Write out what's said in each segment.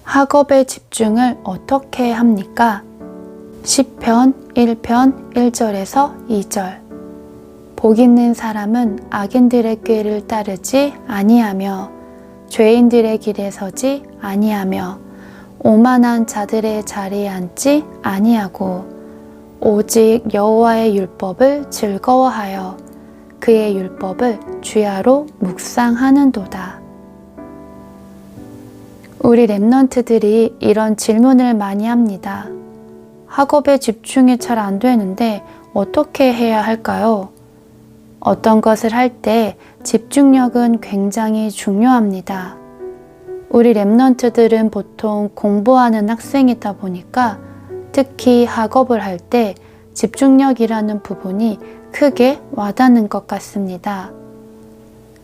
학업의 집중을 어떻게 합니까? 시편 1편 1절에서 2절. 복 있는 사람은 악인들의 꾀를 따르지 아니하며 죄인들의 길에 서지 아니하며 오만한 자들의 자리에 앉지 아니하고 오직 여호와의 율법을 즐거워하여 그의 율법을 주야로 묵상하는도다. 우리 랩런트들이 이런 질문을 많이 합니다. 학업에 집중이 잘 안 되는데 어떻게 해야 할까요? 어떤 것을 할 때 집중력은 굉장히 중요합니다. 우리 랩런트들은 보통 공부하는 학생이다 보니까 특히 학업을 할 때 집중력이라는 부분이 크게 와닿는 것 같습니다.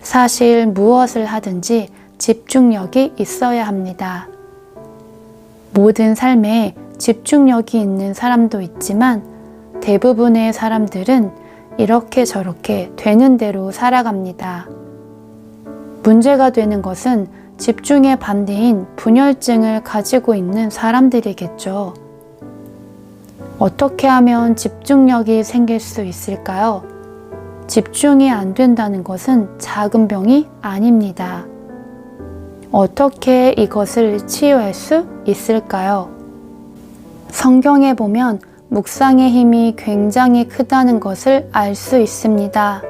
사실 무엇을 하든지 집중력이 있어야 합니다. 모든 삶에 집중력이 있는 사람도 있지만 대부분의 사람들은 이렇게 저렇게 되는 대로 살아갑니다. 문제가 되는 것은 집중의 반대인 분열증을 가지고 있는 사람들이겠죠. 어떻게 하면 집중력이 생길 수 있을까요? 집중이 안 된다는 것은 작은 병이 아닙니다. 어떻게 이것을 치유할 수 있을까요? 성경에 보면 묵상의 힘이 굉장히 크다는 것을 알 수 있습니다.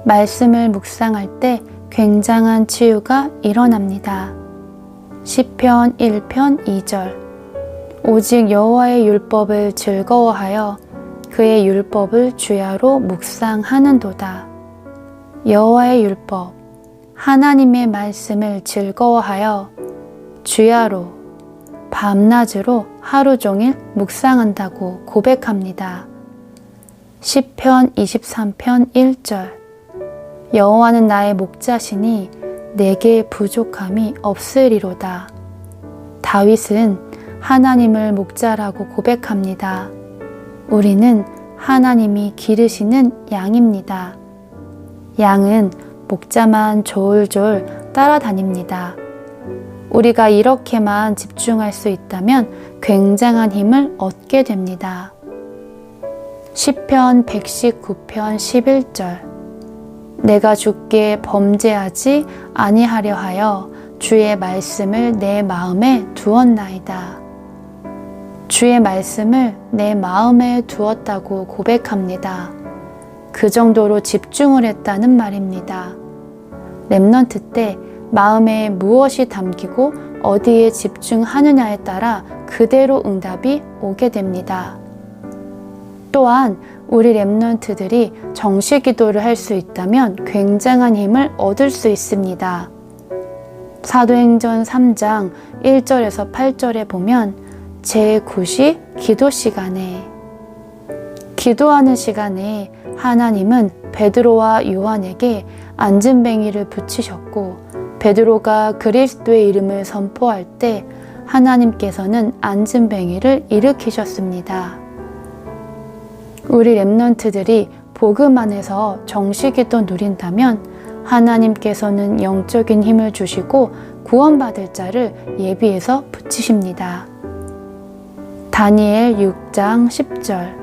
말씀을 묵상할 때 굉장한 치유가 일어납니다. 시편 1편 2절. 오직 여호와의 율법을 즐거워하여 그의 율법을 주야로 묵상하는도다. 여호와의 율법, 하나님의 말씀을 즐거워하여 주야로, 밤낮으로 하루 종일 묵상한다고 고백합니다. 시편 23편 1절. 여호와는 나의 목자시니 내게 부족함이 없으리로다. 다윗은 하나님을 목자라고 고백합니다. 우리는 하나님이 기르시는 양입니다. 양은 목자만 졸졸 따라다닙니다. 우리가 이렇게만 집중할 수 있다면 굉장한 힘을 얻게 됩니다. 시편 119편 11절. 내가 주께 범죄하지 아니하려 하여 주의 말씀을 내 마음에 두었나이다. 주의 말씀을 내 마음에 두었다고 고백합니다. 그 정도로 집중을 했다는 말입니다. 랩런트 때 마음에 무엇이 담기고 어디에 집중하느냐에 따라 그대로 응답이 오게 됩니다. 또한 우리 랩런트들이 정시 기도를 할 수 있다면 굉장한 힘을 얻을 수 있습니다. 사도행전 3장 1절에서 8절에 보면 제9시 기도 시간에 기도하는 시간에 하나님은 베드로와 요한에게 안진뱅이를 붙이셨고 베드로가 그리스도의 이름을 선포할 때 하나님께서는 안진뱅이를 일으키셨습니다. 우리 랩런트들이 복음 안에서 정식기도 누린다면 하나님께서는 영적인 힘을 주시고 구원받을 자를 예비해서 붙이십니다. 다니엘 6장 10절.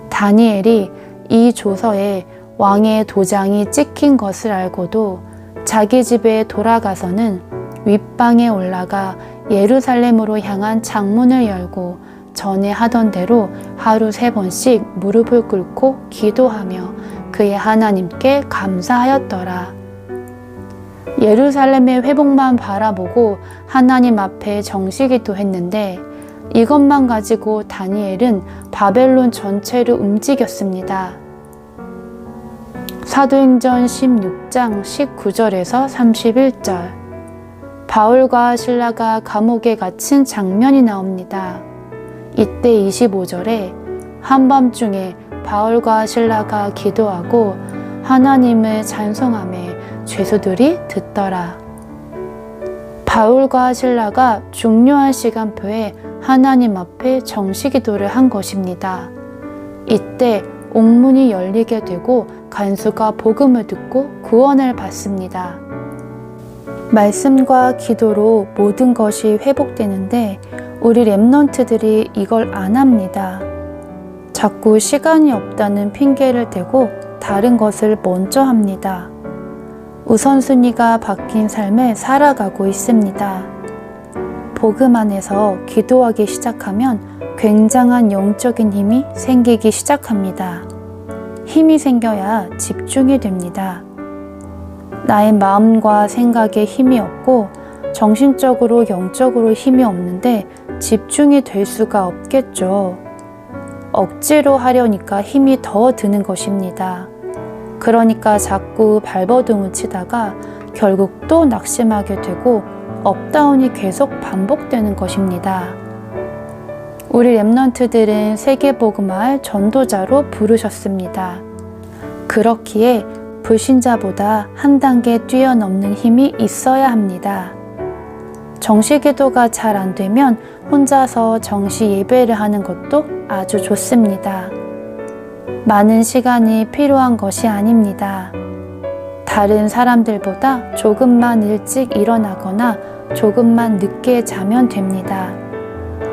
다니엘이 이 조서에 왕의 도장이 찍힌 것을 알고도 자기 집에 돌아가서는 윗방에 올라가 예루살렘으로 향한 창문을 열고 전에 하던 대로 하루 3번씩 무릎을 꿇고 기도하며 그의 하나님께 감사하였더라. 예루살렘의 회복만 바라보고 하나님 앞에 정식기도 했는데 이것만 가지고 다니엘은 바벨론 전체를 움직였습니다. 사도행전 16장 19절에서 31절. 바울과 실라가 감옥에 갇힌 장면이 나옵니다. 이때 25절에 한밤중에 바울과 실라가 기도하고 하나님을 찬송하며 죄수들이 듣더라. 바울과 실라가 중요한 시간표에 하나님 앞에 정시기도를 한 것입니다. 이때 옥문이 열리게 되고 간수가 복음을 듣고 구원을 받습니다. 말씀과 기도로 모든 것이 회복되는데 우리 렘넌트들이 이걸 안 합니다. 자꾸 시간이 없다는 핑계를 대고 다른 것을 먼저 합니다. 우선순위가 바뀐 삶을 살아가고 있습니다. 복음 안에서 기도하기 시작하면 굉장한 영적인 힘이 생기기 시작합니다. 힘이 생겨야 집중이 됩니다. 나의 마음과 생각에 힘이 없고 정신적으로 영적으로 힘이 없는데 집중이 될 수가 없겠죠. 억지로 하려니까 힘이 더 드는 것입니다. 그러니까 자꾸 발버둥을 치다가 결국 또 낙심하게 되고 업다운이 계속 반복되는 것입니다. 우리 렘넌트들은 세계복음화할 전도자로 부르셨습니다. 그렇기에 불신자보다 한 단계 뛰어넘는 힘이 있어야 합니다. 정시기도가 잘 안 되면 혼자서 정시 예배를 하는 것도 아주 좋습니다. 많은 시간이 필요한 것이 아닙니다. 다른 사람들보다 조금만 일찍 일어나거나 조금만 늦게 자면 됩니다.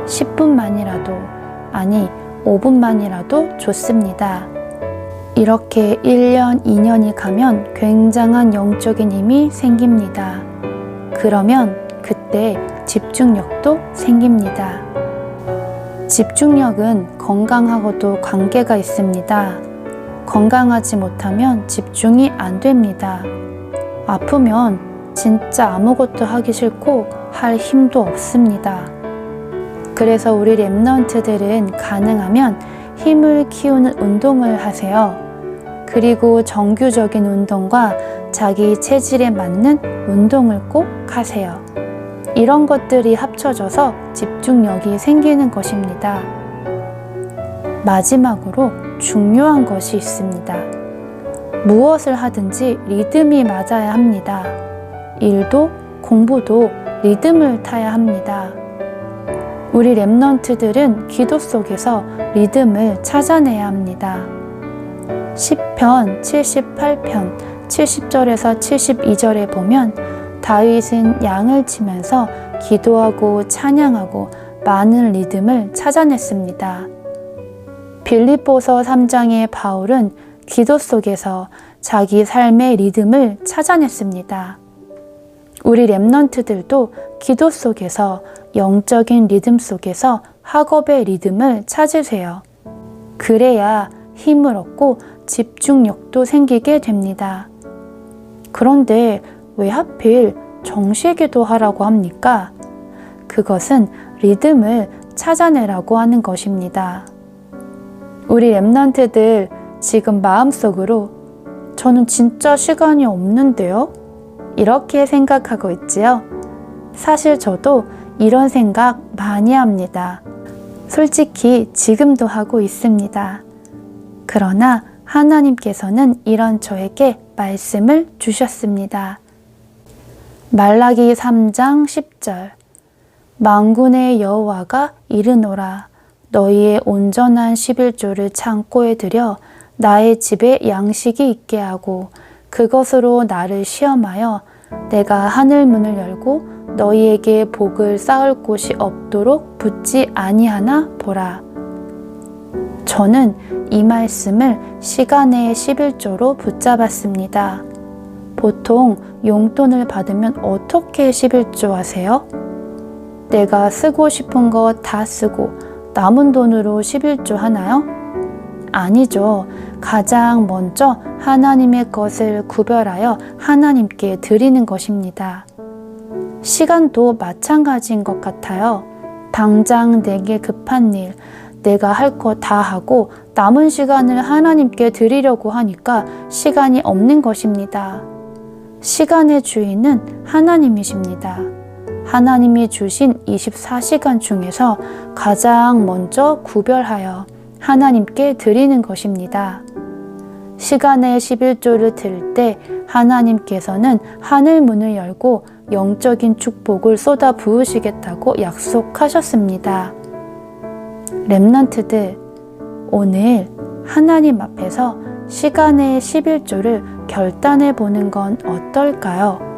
10분만이라도, 아니 5분만이라도 좋습니다. 이렇게 1년, 2년이 가면 굉장한 영적인 힘이 생깁니다. 그러면 그때 집중력도 생깁니다. 집중력은 건강하고도 관계가 있습니다. 건강하지 못하면 집중이 안 됩니다. 아프면 진짜 아무것도 하기 싫고 할 힘도 없습니다. 그래서 우리 렘넌트들은 가능하면 힘을 키우는 운동을 하세요. 그리고 정규적인 운동과 자기 체질에 맞는 운동을 꼭 하세요. 이런 것들이 합쳐져서 집중력이 생기는 것입니다. 마지막으로 중요한 것이 있습니다. 무엇을 하든지 리듬이 맞아야 합니다. 일도 공부도 리듬을 타야 합니다. 우리 렘넌트들은 기도 속에서 리듬을 찾아내야 합니다. 시편 78편 70절에서 72절에 보면 다윗은 양을 치면서 기도하고 찬양하고 많은 리듬을 찾아냈습니다. 빌립보서 3장의 바울은 기도 속에서 자기 삶의 리듬을 찾아냈습니다. 우리 렘넌트들도 기도 속에서 영적인 리듬 속에서 학업의 리듬을 찾으세요. 그래야 힘을 얻고 집중력도 생기게 됩니다. 그런데 왜 하필 정시기도 하라고 합니까? 그것은 리듬을 찾아내라고 하는 것입니다. 우리 렘넌트들 지금 마음속으로 저는 진짜 시간이 없는데요? 이렇게 생각하고 있지요? 사실 저도 이런 생각 많이 합니다. 솔직히 지금도 하고 있습니다. 그러나 하나님께서는 이런 저에게 말씀을 주셨습니다. 말라기 3장 10절 만군의 여호와가 이르노라 너희의 온전한 11조를 창고에 들여 나의 집에 양식이 있게 하고 그것으로 나를 시험하여 내가 하늘 문을 열고 너희에게 복을 쌓을 곳이 없도록 붙지 아니하나 보라. 저는 이 말씀을 시간의 11조로 붙잡았습니다. 보통 용돈을 받으면 어떻게 11조 하세요? 내가 쓰고 싶은 거 다 쓰고 남은 돈으로 11조 하나요? 아니죠. 가장 먼저 하나님의 것을 구별하여 하나님께 드리는 것입니다. 시간도 마찬가지인 것 같아요. 당장 내게 급한 일, 내가 할 거 다 하고 남은 시간을 하나님께 드리려고 하니까 시간이 없는 것입니다. 시간의 주인은 하나님이십니다. 하나님이 주신 24시간 중에서 가장 먼저 구별하여 하나님께 드리는 것입니다. 시간의 11조를 드릴 때 하나님께서는 하늘 문을 열고 영적인 축복을 쏟아 부으시겠다고 약속하셨습니다. 렘넌트들, 오늘 하나님 앞에서 시간의 11조를 결단해 보는 건 어떨까요?